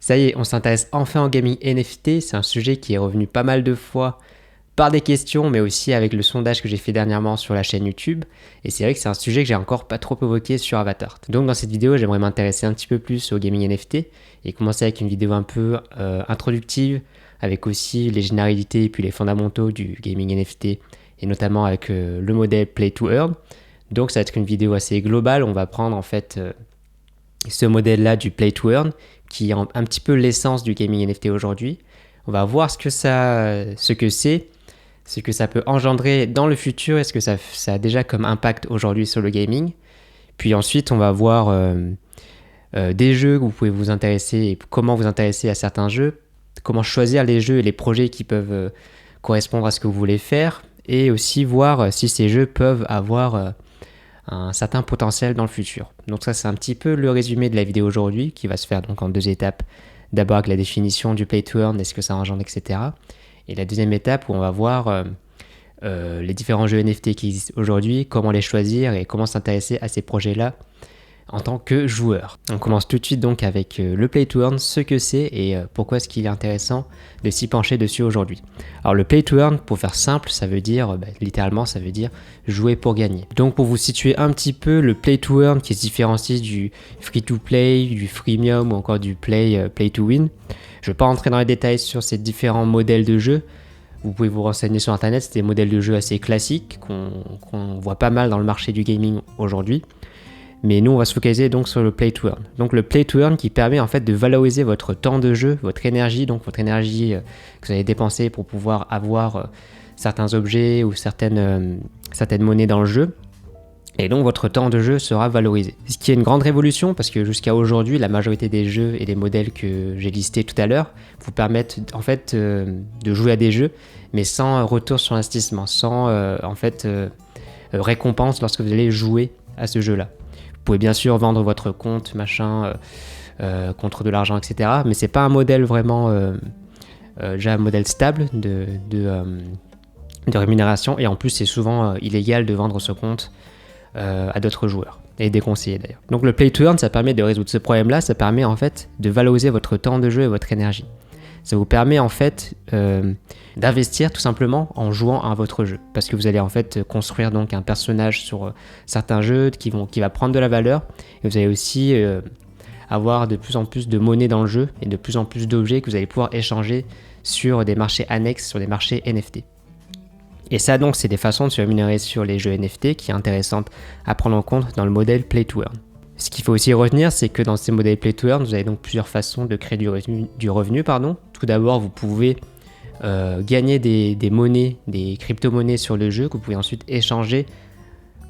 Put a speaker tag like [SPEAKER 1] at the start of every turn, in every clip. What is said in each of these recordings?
[SPEAKER 1] Ça y est, on s'intéresse enfin au gaming NFT, c'est un sujet qui est revenu pas mal de fois par des questions, mais aussi avec le sondage que j'ai fait dernièrement sur la chaîne YouTube. Et c'est vrai que c'est un sujet que j'ai encore pas trop évoqué sur Avatar. Donc dans cette vidéo, j'aimerais m'intéresser un petit peu plus au gaming NFT et commencer avec une vidéo un peu introductive, avec aussi les généralités et puis les fondamentaux du gaming NFT, et notamment avec le modèle Play to Earn. Donc ça va être une vidéo assez globale, on va prendre en fait ce modèle-là du Play to Earn, qui est un petit peu l'essence du gaming NFT aujourd'hui. On va voir ce que c'est, ce que ça peut engendrer dans le futur et ce que ça a déjà comme impact aujourd'hui sur le gaming. Puis ensuite, on va voir des jeux où vous pouvez vous intéresser et comment vous intéresser à certains jeux, comment choisir les jeux et les projets qui peuvent correspondre à ce que vous voulez faire, et aussi voir si ces jeux peuvent avoir un certain potentiel dans le futur. Donc ça, c'est un petit peu le résumé de la vidéo aujourd'hui, qui va se faire donc en deux étapes. D'abord avec la définition du Play to Earn, est-ce que ça engendre, etc. Et la deuxième étape où on va voir les différents jeux NFT qui existent aujourd'hui, comment les choisir et comment s'intéresser à ces projets-là en tant que joueur. On commence tout de suite donc avec le Play to Earn, ce que c'est et pourquoi est-ce qu'il est intéressant de s'y pencher dessus aujourd'hui. Alors le Play to Earn, pour faire simple, ça veut dire, littéralement, ça veut dire jouer pour gagner. Donc pour vous situer un petit peu, le Play to Earn qui se différencie du Free to Play, du Freemium ou encore du Play to Win. Je ne vais pas rentrer dans les détails sur ces différents modèles de jeu. Vous pouvez vous renseigner sur internet, c'est des modèles de jeu assez classiques qu'on voit pas mal dans le marché du gaming aujourd'hui. Mais nous, on va se focaliser donc sur le Play to Earn. Donc le Play to Earn qui permet en fait de valoriser votre temps de jeu, votre énergie, donc votre énergie que vous allez dépenser pour pouvoir avoir certains objets ou certaines monnaies dans le jeu. Et donc votre temps de jeu sera valorisé. Ce qui est une grande révolution parce que jusqu'à aujourd'hui, la majorité des jeux et des modèles que j'ai listés tout à l'heure vous permettent en fait de jouer à des jeux, mais sans retour sur investissement, sans récompense lorsque vous allez jouer à ce jeu-là. Vous pouvez bien sûr vendre votre compte, contre de l'argent, etc. Mais c'est pas un modèle vraiment, déjà un modèle stable de rémunération. Et en plus, c'est souvent illégal de vendre ce compte à d'autres joueurs. Et déconseillé d'ailleurs. Donc le Play to Earn, ça permet de résoudre ce problème-là. Ça permet en fait de valoriser votre temps de jeu et votre énergie. Ça vous permet en fait d'investir tout simplement en jouant à votre jeu. Parce que vous allez en fait construire donc un personnage sur certains jeux qui va prendre de la valeur. Et vous allez aussi avoir de plus en plus de monnaie dans le jeu et de plus en plus d'objets que vous allez pouvoir échanger sur des marchés annexes, sur des marchés NFT. Et ça donc, c'est des façons de se rémunérer sur les jeux NFT qui est intéressante à prendre en compte dans le modèle Play to Earn. Ce qu'il faut aussi retenir, c'est que dans ces modèles Play to Earn, vous avez donc plusieurs façons de créer du revenu. Tout d'abord, vous pouvez gagner des monnaies, des crypto-monnaies sur le jeu que vous pouvez ensuite échanger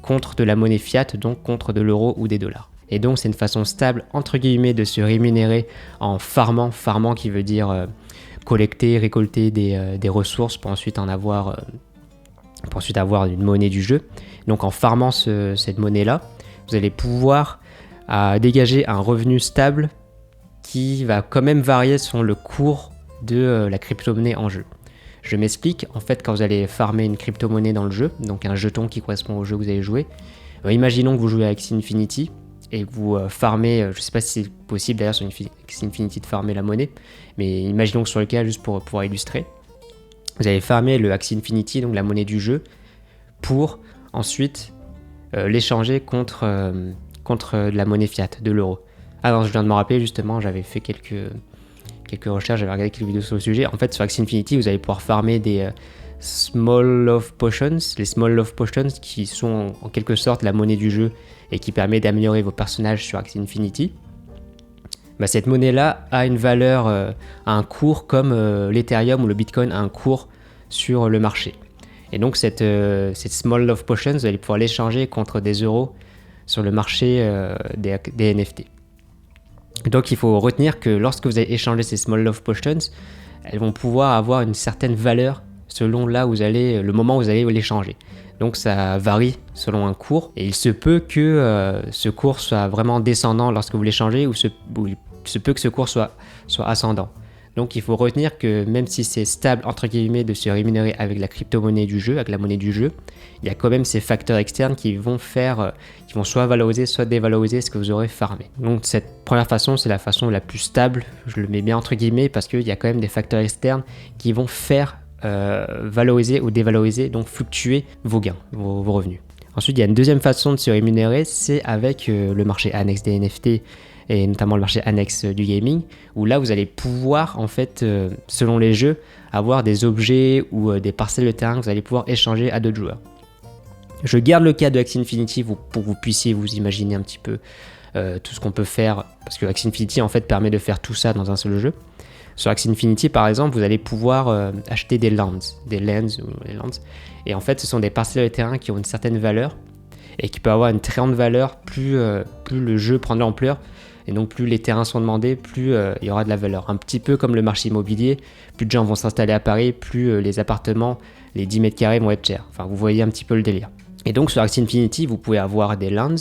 [SPEAKER 1] contre de la monnaie fiat, donc contre de l'euro ou des dollars. Et donc, c'est une façon stable, entre guillemets, de se rémunérer en farmant qui veut dire récolter des ressources pour ensuite avoir une monnaie du jeu. Donc, en farmant cette monnaie-là, vous allez pouvoir dégager un revenu stable qui va quand même varier selon le cours de la crypto-monnaie en jeu. Je m'explique, en fait quand vous allez farmer une crypto-monnaie dans le jeu, donc un jeton qui correspond au jeu que vous allez jouer, imaginons que vous jouez avec Axie Infinity et que vous farmez, je ne sais pas si c'est possible d'ailleurs sur Axie Infinity de farmer la monnaie, mais imaginons que sur le cas, juste pour pouvoir illustrer, vous allez farmer le Axie Infinity, donc la monnaie du jeu, pour ensuite l'échanger contre de la monnaie fiat, de l'euro. Alors je viens de me rappeler justement, j'avais fait quelques recherches, j'avais regardé quelques vidéos sur le sujet. En fait sur Axie Infinity, vous allez pouvoir farmer des Small Love Potions, les Small Love Potions qui sont en quelque sorte la monnaie du jeu et qui permet d'améliorer vos personnages sur Axie Infinity. Cette monnaie-là a une valeur, a un cours comme l'Ethereum ou le Bitcoin a un cours sur le marché. Et donc cette Small Love Potions, vous allez pouvoir l'échanger contre des euros sur le marché des NFT. Donc il faut retenir que lorsque vous allez échanger ces Small Love Potions, elles vont pouvoir avoir une certaine valeur selon le moment où vous allez l'échanger. Donc ça varie selon un cours et il se peut que ce cours soit vraiment descendant lorsque vous l'échangez ou il se peut que ce cours soit ascendant. Donc il faut retenir que même si c'est stable entre guillemets de se rémunérer avec la crypto-monnaie du jeu, avec la monnaie du jeu, il y a quand même ces facteurs externes qui vont soit valoriser, soit dévaloriser ce que vous aurez farmé. Donc cette première façon, c'est la façon la plus stable, je le mets bien entre guillemets parce qu'il y a quand même des facteurs externes qui vont faire valoriser ou dévaloriser, donc fluctuer vos gains, vos revenus. Ensuite, il y a une deuxième façon de se rémunérer, c'est avec le marché annexe des NFT et notamment le marché annexe du gaming, où là vous allez pouvoir en fait, selon les jeux, avoir des objets ou des parcelles de terrain que vous allez pouvoir échanger à d'autres joueurs. Je garde le cas de Axie Infinity pour que vous puissiez vous imaginer un petit peu tout ce qu'on peut faire, parce que Axie Infinity en fait permet de faire tout ça dans un seul jeu. Sur Axie Infinity par exemple, vous allez pouvoir acheter des lands, et en fait ce sont des parcelles de terrain qui ont une certaine valeur et qui peuvent avoir une très grande valeur plus le jeu prend de l'ampleur. Et donc plus les terrains sont demandés, plus il y aura de la valeur. Un petit peu comme le marché immobilier, plus de gens vont s'installer à Paris, plus les appartements, les 10 mètres carrés vont être chers. Enfin, vous voyez un petit peu le délire. Et donc sur Axie Infinity, vous pouvez avoir des lands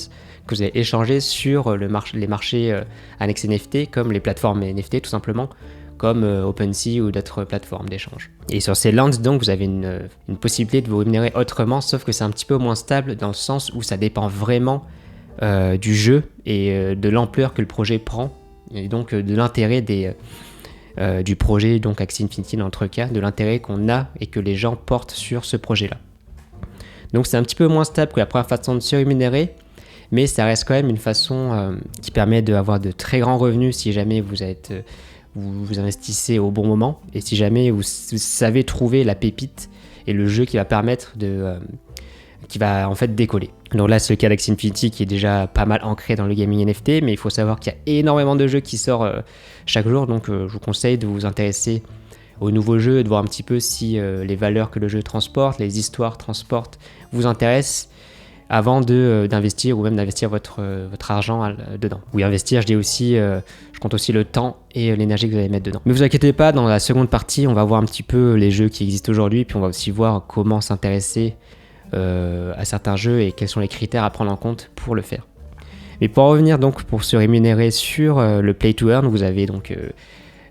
[SPEAKER 1] que vous allez échanger sur les marchés annexes NFT, comme les plateformes NFT tout simplement, comme OpenSea ou d'autres plateformes d'échange. Et sur ces lands, donc, vous avez une possibilité de vous rémunérer autrement, sauf que c'est un petit peu moins stable dans le sens où ça dépend vraiment du jeu et de l'ampleur que le projet prend, et donc de l'intérêt du projet, donc Axie Infinity dans notre cas, de l'intérêt qu'on a et que les gens portent sur ce projet-là. Donc c'est un petit peu moins stable que la première façon de se rémunérer, mais ça reste quand même une façon qui permet d'avoir de très grands revenus si jamais vous investissez au bon moment et si jamais vous savez trouver la pépite et le jeu qui va permettre qui va en fait décoller. Donc là c'est le cas d'Axie Infinity qui est déjà pas mal ancré dans le gaming NFT, mais il faut savoir qu'il y a énormément de jeux qui sortent chaque jour, donc je vous conseille de vous intéresser aux nouveaux jeux et de voir un petit peu si les valeurs que le jeu transporte, les histoires transportent vous intéressent avant d'investir ou même d'investir votre argent dedans. Oui, investir, je dis aussi, je compte aussi le temps et l'énergie que vous allez mettre dedans. Mais vous inquiétez pas, dans la seconde partie, on va voir un petit peu les jeux qui existent aujourd'hui, puis on va aussi voir comment s'intéresser à certains jeux et quels sont les critères à prendre en compte pour le faire. Mais pour en revenir donc pour se rémunérer sur le Play to Earn, vous avez donc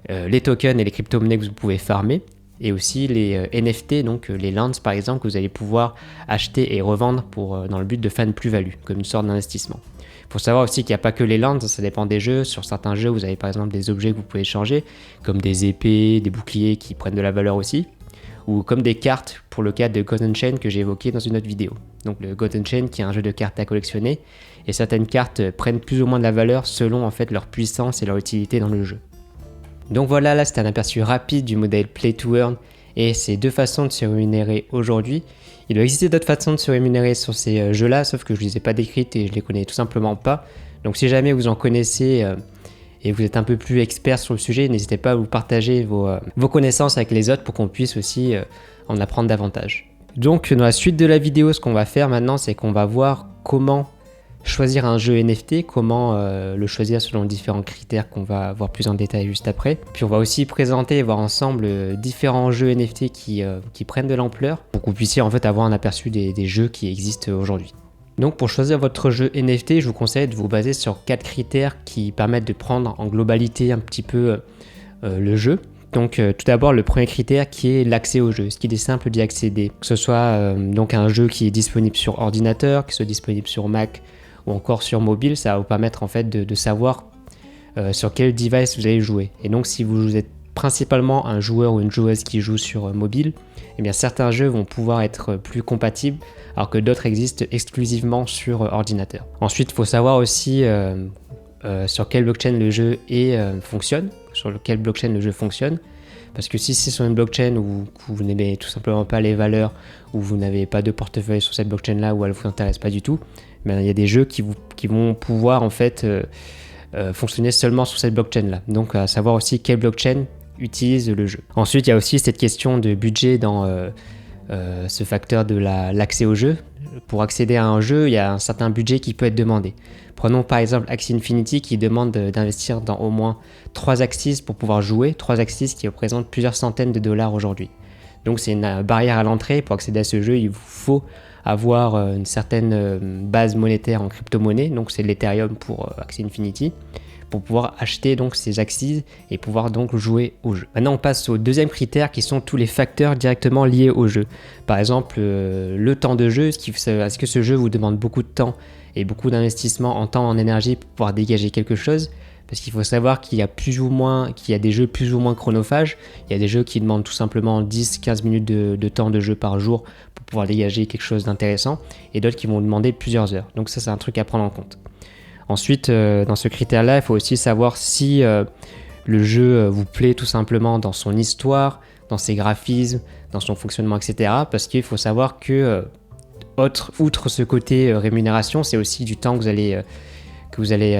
[SPEAKER 1] les tokens et les crypto-monnaies que vous pouvez farmer, et aussi les NFT, donc les lands par exemple, que vous allez pouvoir acheter et revendre dans le but de faire une plus-value, comme une sorte d'investissement. Il faut savoir aussi qu'il n'y a pas que les lands, ça dépend des jeux. Sur certains jeux, vous avez par exemple des objets que vous pouvez échanger, comme des épées, des boucliers qui prennent de la valeur aussi, ou comme des cartes pour le cas de God Unchained que j'ai évoqué dans une autre vidéo. Donc le God Unchained qui est un jeu de cartes à collectionner, et certaines cartes prennent plus ou moins de la valeur selon en fait leur puissance et leur utilité dans le jeu. Donc voilà, là c'était un aperçu rapide du modèle Play to Earn et ces deux façons de se rémunérer aujourd'hui. Il doit exister d'autres façons de se rémunérer sur ces jeux-là, sauf que je ne les ai pas décrites et je les connais tout simplement pas. Donc si jamais vous en connaissez et vous êtes un peu plus expert sur le sujet, n'hésitez pas à vous partager vos connaissances avec les autres pour qu'on puisse aussi en apprendre davantage. Donc dans la suite de la vidéo, ce qu'on va faire maintenant, c'est qu'on va voir comment choisir un jeu NFT, comment le choisir selon différents critères qu'on va voir plus en détail juste après. Puis on va aussi présenter et voir ensemble différents jeux NFT qui prennent de l'ampleur pour que vous puissiez en fait avoir un aperçu des jeux qui existent aujourd'hui. Donc pour choisir votre jeu NFT, je vous conseille de vous baser sur 4 critères qui permettent de prendre en globalité un petit peu le jeu. Donc tout d'abord le premier critère qui est l'accès au jeu, ce qu'il est simple d'y accéder. Que ce soit donc un jeu qui est disponible sur ordinateur, qui soit disponible sur Mac, ou encore sur mobile, ça va vous permettre en fait de savoir sur quel device vous allez jouer. Et donc si vous êtes principalement un joueur ou une joueuse qui joue sur mobile, eh bien certains jeux vont pouvoir être plus compatibles alors que d'autres existent exclusivement sur ordinateur. Ensuite, il faut savoir aussi sur quelle blockchain le jeu fonctionne, parce que si c'est sur une blockchain où vous n'aimez tout simplement pas les valeurs, ou vous n'avez pas de portefeuille sur cette blockchain là, où elle ne vous intéresse pas du tout, il y a des jeux qui vont pouvoir en fait fonctionner seulement sur cette blockchain là. Donc à savoir aussi quelle blockchain utilise le jeu. Ensuite il y a aussi cette question de budget dans ce facteur de l'accès au jeu. Pour accéder à un jeu, il y a un certain budget qui peut être demandé. Prenons par exemple Axie Infinity qui demande d'investir dans au moins 3 Axies pour pouvoir jouer, 3 Axies qui représentent plusieurs centaines de dollars aujourd'hui. Donc c'est une barrière à l'entrée. Pour accéder à ce jeu, il vous faut avoir une certaine base monétaire en crypto-monnaie, donc c'est l'Ethereum pour Axie Infinity, pour pouvoir acheter donc ces axes et pouvoir donc jouer au jeu. Maintenant on passe au deuxième critère qui sont tous les facteurs directement liés au jeu. Par exemple le temps de jeu, est-ce que ce jeu vous demande beaucoup de temps et beaucoup d'investissement en temps, en énergie pour pouvoir dégager quelque chose? Parce qu'il faut savoir qu'il y a des jeux plus ou moins chronophages. Il y a des jeux qui demandent tout simplement 10-15 minutes de temps de jeu par jour pour pouvoir dégager quelque chose d'intéressant, et d'autres qui vont demander plusieurs heures. Donc ça, c'est un truc à prendre en compte. Ensuite, dans ce critère-là, il faut aussi savoir si le jeu vous plaît tout simplement dans son histoire, dans ses graphismes, dans son fonctionnement, etc. Parce qu'il faut savoir que, outre ce côté rémunération, c'est aussi du temps que vous allez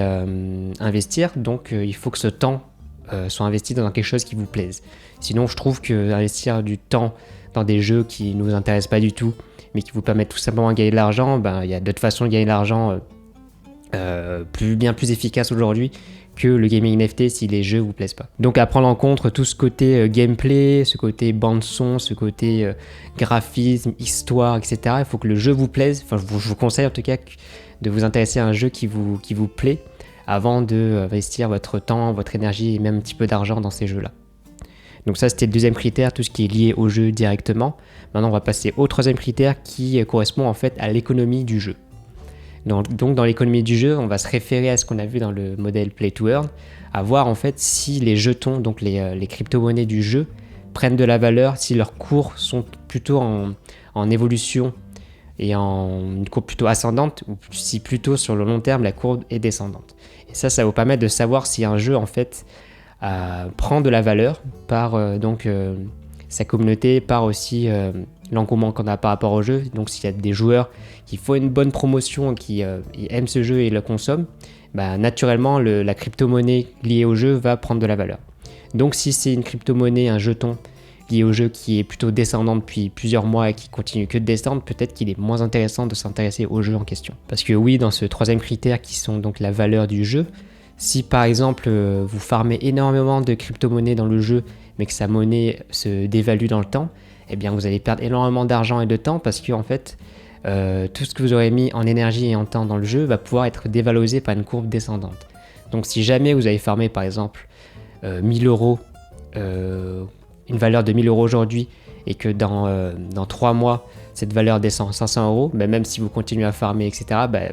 [SPEAKER 1] investir. Donc il faut que ce temps soit investi dans quelque chose qui vous plaise. Sinon, je trouve que investir du temps dans des jeux qui ne nous intéressent pas du tout, mais qui vous permettent tout simplement de gagner de l'argent, il y a d'autres façons de gagner de l'argent bien plus efficaces aujourd'hui que le gaming NFT si les jeux vous plaisent pas. Donc à prendre en compte tout ce côté gameplay, ce côté bande-son, ce côté graphisme, histoire, etc. Il faut que le jeu vous plaise. Enfin, je vous conseille en tout cas de vous intéresser à un jeu qui vous plaît avant d'investir votre temps, votre énergie et même un petit peu d'argent dans ces jeux-là. Donc ça, c'était le deuxième critère, tout ce qui est lié au jeu directement. Maintenant, on va passer au troisième critère qui correspond en fait à l'économie du jeu. Donc dans l'économie du jeu, on va se référer à ce qu'on a vu dans le modèle Play to Earn, à voir en fait si les jetons, donc les crypto-monnaies du jeu, prennent de la valeur, si leurs cours sont plutôt en évolution et en une courbe plutôt ascendante, ou si plutôt sur le long terme la courbe est descendante. Et ça va vous permettre de savoir si un jeu en fait prend de la valeur par sa communauté, par aussi l'engouement qu'on a par rapport au jeu. Donc s'il y a des joueurs qui font une bonne promotion, qui aiment ce jeu et le consomment, naturellement la crypto-monnaie liée au jeu va prendre de la valeur. Donc si c'est une crypto-monnaie, un jeton lié au jeu qui est plutôt descendant depuis plusieurs mois et qui continue que de descendre, peut-être qu'il est moins intéressant de s'intéresser au jeu en question. Parce que oui, dans ce troisième critère qui sont donc la valeur du jeu, si par exemple vous farmez énormément de crypto-monnaies dans le jeu mais que sa monnaie se dévalue dans le temps, eh bien vous allez perdre énormément d'argent et de temps parce que en fait tout ce que vous aurez mis en énergie et en temps dans le jeu va pouvoir être dévalorisé par une courbe descendante. Donc si jamais vous avez farmé par exemple 1000 euros, une valeur de 1000 euros aujourd'hui, et que dans 3 mois cette valeur descend 500 euros, même si vous continuez à farmer, etc.,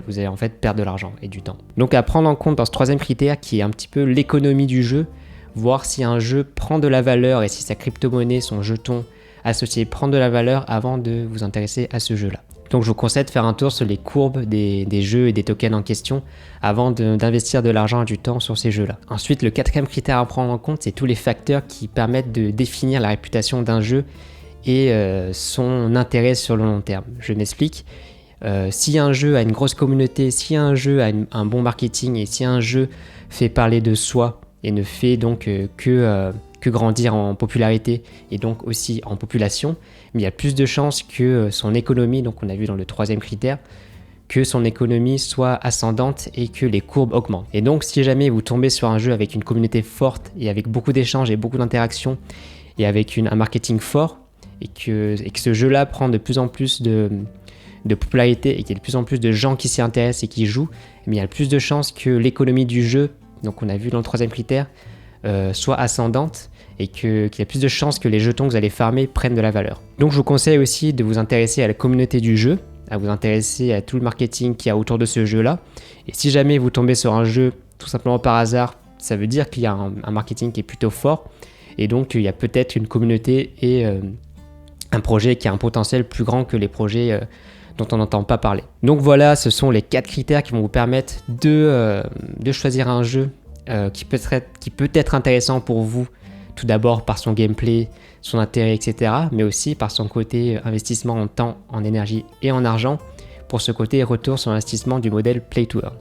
[SPEAKER 1] vous allez en fait perdre de l'argent et du temps. Donc à prendre en compte dans ce troisième critère qui est un petit peu l'économie du jeu, voir si un jeu prend de la valeur et si sa crypto-monnaie, son jeton associé prend de la valeur avant de vous intéresser à ce jeu-là. Donc je vous conseille de faire un tour sur les courbes des jeux et des tokens en question avant d'investir de l'argent et du temps sur ces jeux-là. Ensuite, le quatrième critère à prendre en compte, c'est tous les facteurs qui permettent de définir la réputation d'un jeu et son intérêt sur le long terme. Je m'explique. Si un jeu a une grosse communauté, si un jeu a un bon marketing et si un jeu fait parler de soi et ne fait donc que grandir en popularité et donc aussi en population, mais il y a plus de chances que son économie, donc on a vu dans le troisième critère, que son économie soit ascendante et que les courbes augmentent. Et donc si jamais vous tombez sur un jeu avec une communauté forte et avec beaucoup d'échanges et beaucoup d'interactions et avec un marketing fort et que ce jeu-là prend de plus en plus de popularité et qu'il y a de plus en plus de gens qui s'y intéressent et qui jouent, il y a plus de chances que l'économie du jeu, donc on a vu dans le troisième critère, soit ascendante et qu'il y a plus de chances que les jetons que vous allez farmer prennent de la valeur. Donc je vous conseille aussi de vous intéresser à la communauté du jeu, à vous intéresser à tout le marketing qu'il y a autour de ce jeu-là. Et si jamais vous tombez sur un jeu tout simplement par hasard, ça veut dire qu'il y a un marketing qui est plutôt fort et donc il y a peut-être une communauté et un projet qui a un potentiel plus grand que les projets dont on n'entend pas parler. Donc voilà, ce sont les 4 critères qui vont vous permettre de choisir un jeu qui peut être intéressant pour vous, tout d'abord par son gameplay, son intérêt, etc., mais aussi par son côté investissement en temps, en énergie et en argent, pour ce côté retour sur investissement du modèle Play to Earn.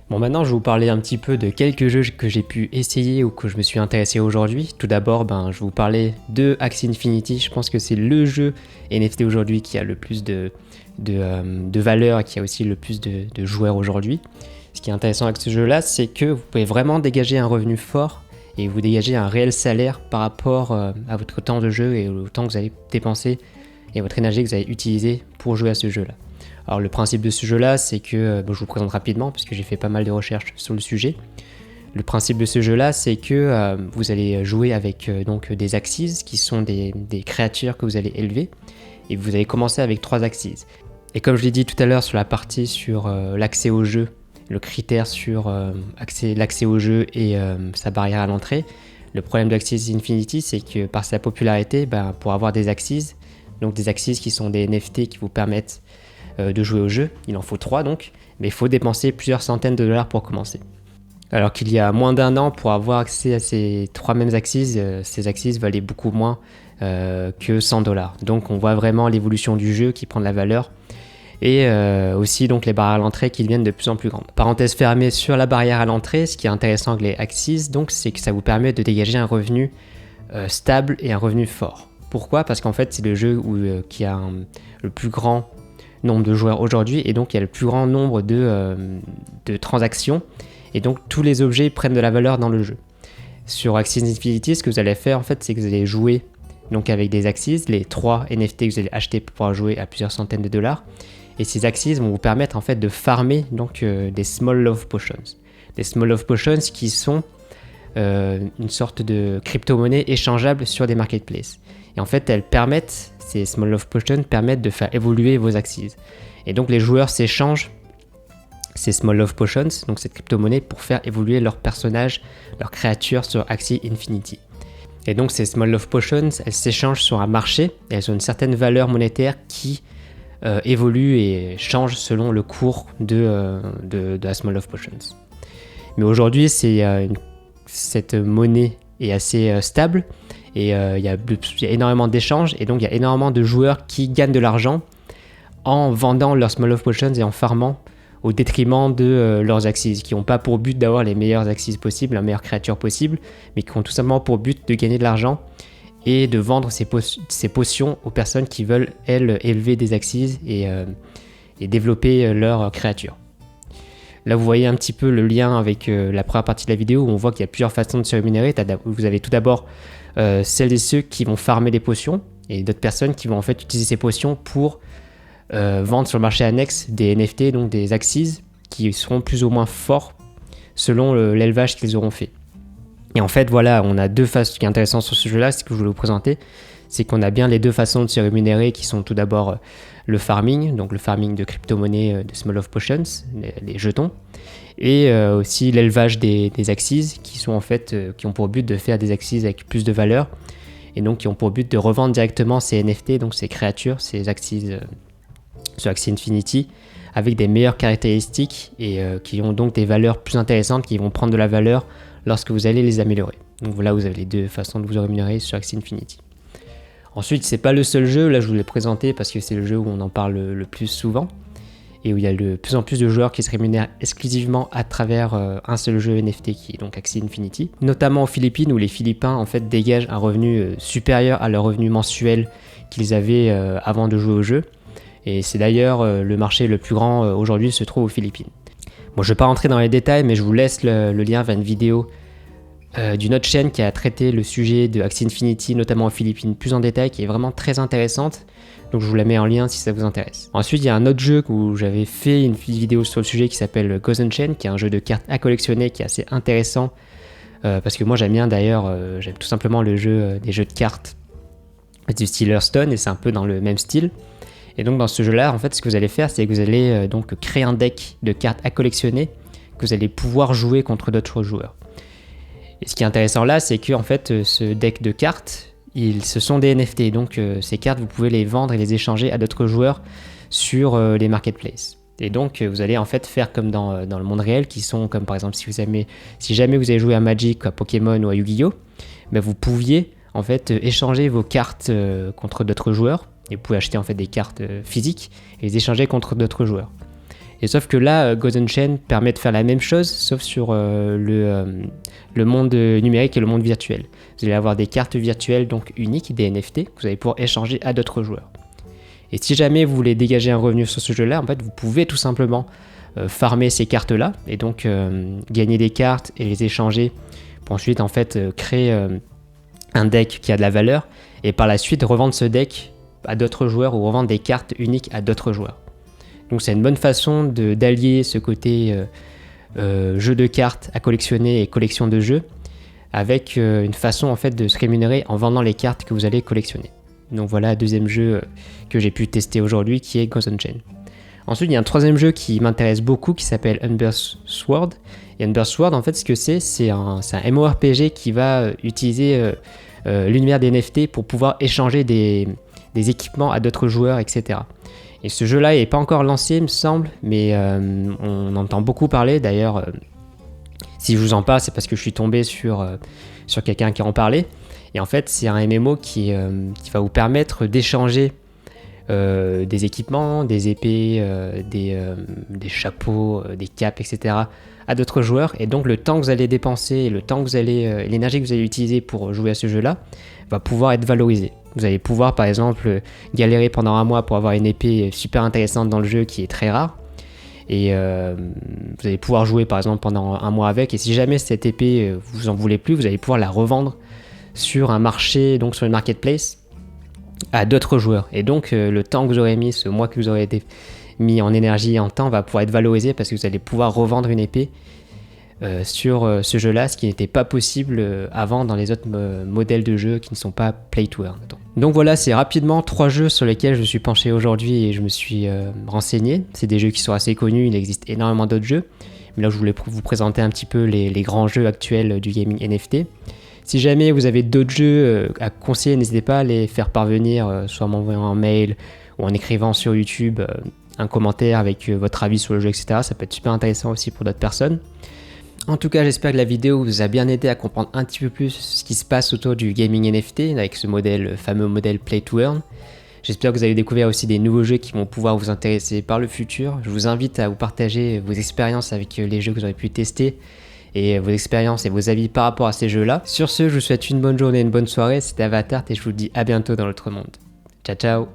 [SPEAKER 1] Bon, maintenant je vais vous parler un petit peu de quelques jeux que j'ai pu essayer ou que je me suis intéressé aujourd'hui. Tout d'abord, je vais vous parler de Axie Infinity. Je pense que c'est le jeu NFT aujourd'hui qui a le plus de valeur et qui a aussi le plus de joueurs aujourd'hui. Ce qui est intéressant avec ce jeu-là, c'est que vous pouvez vraiment dégager un revenu fort et vous dégagez un réel salaire par rapport à votre temps de jeu et au temps que vous allez dépenser et votre énergie que vous allez utiliser pour jouer à ce jeu-là. Alors le principe de ce jeu-là, c'est que, je vous présente rapidement parce que j'ai fait pas mal de recherches sur le sujet. Le principe de ce jeu-là, c'est que vous allez jouer avec donc des axes qui sont des créatures que vous allez élever, et vous allez commencer avec 3 axes. Et comme je l'ai dit tout à l'heure sur la partie sur l'accès au jeu, le critère sur l'accès au jeu et sa barrière à l'entrée, le problème de Axie Infinity, c'est que par sa popularité, pour avoir des axes, donc des axes qui sont des NFT qui vous permettent de jouer au jeu, il en faut 3 donc, mais il faut dépenser plusieurs centaines de dollars pour commencer. Alors qu'il y a moins d'1 an, pour avoir accès à ces 3 mêmes axes, ces axes valaient beaucoup moins que 100 dollars. Donc on voit vraiment l'évolution du jeu qui prend de la valeur, et aussi donc les barrières à l'entrée qui deviennent de plus en plus grandes. Parenthèse fermée sur la barrière à l'entrée, ce qui est intéressant avec les axes, donc, c'est que ça vous permet de dégager un revenu stable et un revenu fort. Pourquoi ? Parce qu'en fait c'est le jeu qui a le plus grand nombre de joueurs aujourd'hui, et donc il y a le plus grand nombre de transactions, et donc tous les objets prennent de la valeur dans le jeu. Sur Axie Infinity, ce que vous allez faire en fait, c'est que vous allez jouer donc avec des axes, les 3 NFT que vous allez acheter pour pouvoir jouer à plusieurs centaines de dollars. Et ces axes vont vous permettre en fait de farmer donc des Small Love Potions. Des Small Love Potions qui sont une sorte de crypto-monnaie échangeable sur des marketplaces. Et en fait, ces Small Love Potions permettent de faire évoluer vos axes. Et donc les joueurs s'échangent ces Small Love Potions, donc cette crypto-monnaie, pour faire évoluer leurs personnages, leurs créatures sur Axie Infinity. Et donc ces Small Love Potions, elles s'échangent sur un marché, et elles ont une certaine valeur monétaire qui évolue et change selon le cours de la Small Love Potions. Mais aujourd'hui, cette monnaie est assez stable, et il y a énormément d'échanges, et donc il y a énormément de joueurs qui gagnent de l'argent en vendant leurs Small Love Potions et en farmant au détriment de leurs axes, qui n'ont pas pour but d'avoir les meilleurs axes possibles, la meilleure créature possible, mais qui ont tout simplement pour but de gagner de l'argent et de vendre ces potions aux personnes qui veulent, elles, élever des axes et développer leur créature. Là, vous voyez un petit peu le lien avec la première partie de la vidéo, où on voit qu'il y a plusieurs façons de se rémunérer. Vous avez tout d'abord celles et ceux qui vont farmer des potions, et d'autres personnes qui vont en fait utiliser ces potions pour vendre sur le marché annexe des NFT, donc des axes, qui seront plus ou moins forts selon l'élevage qu'ils auront fait. Et en fait, voilà, on a deux façons. Ce qui est intéressant sur ce jeu-là, c'est que je voulais vous présenter, c'est qu'on a bien les deux façons de se rémunérer, qui sont tout d'abord le farming, donc le farming de crypto-monnaies, de Small Love Potions, les jetons, et aussi l'élevage des axes, qui sont en fait, qui ont pour but de faire des axes avec plus de valeur, et donc qui ont pour but de revendre directement ces NFT, donc ces créatures, ces axes sur Axie Infinity, avec des meilleures caractéristiques et qui ont donc des valeurs plus intéressantes, qui vont prendre de la valeur lorsque vous allez les améliorer. Donc voilà, vous avez les deux façons de vous rémunérer sur Axie Infinity. Ensuite, c'est pas le seul jeu, là je vous l'ai présenté parce que c'est le jeu où on en parle le plus souvent et où il y a de plus en plus de joueurs qui se rémunèrent exclusivement à travers un seul jeu NFT qui est donc Axie Infinity, notamment aux Philippines, où les Philippins en fait dégagent un revenu supérieur à leur revenu mensuel qu'ils avaient avant de jouer au jeu. Et c'est d'ailleurs le marché le plus grand aujourd'hui se trouve aux Philippines. Bon, je ne vais pas rentrer dans les détails, mais je vous laisse le lien vers une vidéo d'une autre chaîne qui a traité le sujet de Axie Infinity, notamment aux Philippines, plus en détail, qui est vraiment très intéressante. Donc je vous la mets en lien si ça vous intéresse. Ensuite, il y a un autre jeu où j'avais fait une vidéo sur le sujet qui s'appelle Ghost Unchained, qui est un jeu de cartes à collectionner qui est assez intéressant. Parce que moi j'aime bien d'ailleurs, j'aime tout simplement des jeux de cartes du style Hearthstone, et c'est un peu dans le même style. Et donc dans ce jeu-là, en fait, ce que vous allez faire, c'est que vous allez donc créer un deck de cartes à collectionner que vous allez pouvoir jouer contre d'autres joueurs. Et ce qui est intéressant là, c'est que en fait, ce deck de cartes, ce sont des NFT. Donc ces cartes, vous pouvez les vendre et les échanger à d'autres joueurs sur les marketplaces. Et donc vous allez en fait faire comme dans le monde réel, qui sont comme par exemple si jamais vous avez joué à Magic, à Pokémon ou à Yu-Gi-Oh, ben, vous pouviez en fait échanger vos cartes contre d'autres joueurs. Et vous pouvez acheter en fait des cartes physiques et les échanger contre d'autres joueurs. Et sauf que là, Ghost Unchained permet de faire la même chose, sauf sur le monde numérique et le monde virtuel. Vous allez avoir des cartes virtuelles donc uniques, des NFT, que vous allez pouvoir échanger à d'autres joueurs. Et si jamais vous voulez dégager un revenu sur ce jeu-là, en fait, vous pouvez tout simplement farmer ces cartes-là et donc gagner des cartes et les échanger pour ensuite en fait créer un deck qui a de la valeur et par la suite revendre ce deck à d'autres joueurs ou revendre des cartes uniques à d'autres joueurs. Donc c'est une bonne façon d'allier ce côté jeux de cartes à collectionner et collection de jeux, avec une façon en fait de se rémunérer en vendant les cartes que vous allez collectionner. Donc voilà, deuxième jeu que j'ai pu tester aujourd'hui qui est Ghost Unchained. Ensuite, il y a un troisième jeu qui m'intéresse beaucoup qui s'appelle Humber's Sword. Et Humber's Sword, en fait, ce que c'est un MMORPG qui va utiliser l'univers des NFT pour pouvoir échanger des équipements à d'autres joueurs, etc. Et ce jeu-là n'est pas encore lancé, il me semble, mais on entend beaucoup parler. D'ailleurs, si je vous en parle, c'est parce que je suis tombé sur quelqu'un qui en parlait. Et en fait, c'est un MMO qui va vous permettre d'échanger des équipements, des épées, des chapeaux, des capes, etc. à d'autres joueurs. Et donc, le temps que vous allez dépenser, le temps que vous allez, l'énergie que vous allez utiliser pour jouer à ce jeu-là, va pouvoir être valorisé. Vous allez pouvoir, par exemple, galérer pendant un mois pour avoir une épée super intéressante dans le jeu qui est très rare. Et vous allez pouvoir jouer, par exemple, pendant un mois avec. Et si jamais cette épée, vous en voulez plus, vous allez pouvoir la revendre sur un marché, donc sur une marketplace, à d'autres joueurs. Et donc, le temps que vous aurez mis, ce mois que vous aurez mis en énergie et en temps, va pouvoir être valorisé parce que vous allez pouvoir revendre une épée sur ce jeu-là, ce qui n'était pas possible avant dans les autres modèles de jeux qui ne sont pas Play to Earn. Donc voilà, c'est rapidement 3 jeux sur lesquels je me suis penché aujourd'hui et je me suis renseigné. C'est des jeux qui sont assez connus, il existe énormément d'autres jeux. Mais là, je voulais vous présenter un petit peu les grands jeux actuels du gaming NFT. Si jamais vous avez d'autres jeux à conseiller, n'hésitez pas à les faire parvenir, soit en m'envoyant un mail ou en écrivant sur YouTube un commentaire avec votre avis sur le jeu, etc. Ça peut être super intéressant aussi pour d'autres personnes. En tout cas, j'espère que la vidéo vous a bien aidé à comprendre un petit peu plus ce qui se passe autour du gaming NFT avec ce fameux modèle Play to Earn. J'espère que vous avez découvert aussi des nouveaux jeux qui vont pouvoir vous intéresser par le futur. Je vous invite à vous partager vos expériences avec les jeux que vous aurez pu tester et vos expériences et vos avis par rapport à ces jeux-là. Sur ce, je vous souhaite une bonne journée, une bonne soirée. C'était Avatar et je vous dis à bientôt dans l'autre monde. Ciao, ciao.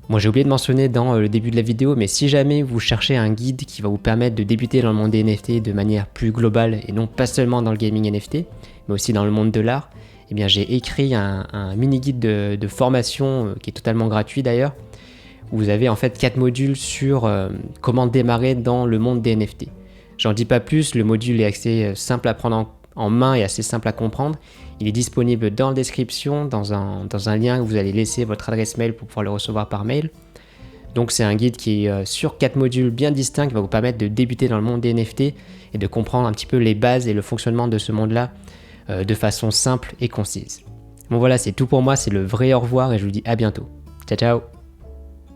[SPEAKER 1] Moi, j'ai oublié de mentionner dans le début de la vidéo, mais si jamais vous cherchez un guide qui va vous permettre de débuter dans le monde des NFT de manière plus globale et non pas seulement dans le gaming NFT, mais aussi dans le monde de l'art, eh bien, j'ai écrit un mini-guide de formation qui est totalement gratuit d'ailleurs, où vous avez en fait 4 modules sur comment démarrer dans le monde des NFT. J'en dis pas plus, le module est assez simple à prendre en main et assez simple à comprendre. Il est disponible dans la description, dans un lien où vous allez laisser votre adresse mail pour pouvoir le recevoir par mail. Donc c'est un guide qui est sur 4 modules bien distincts qui va vous permettre de débuter dans le monde des NFT et de comprendre un petit peu les bases et le fonctionnement de ce monde-là de façon simple et concise. Bon voilà, c'est tout pour moi, c'est le vrai au revoir et je vous dis à bientôt. Ciao ciao.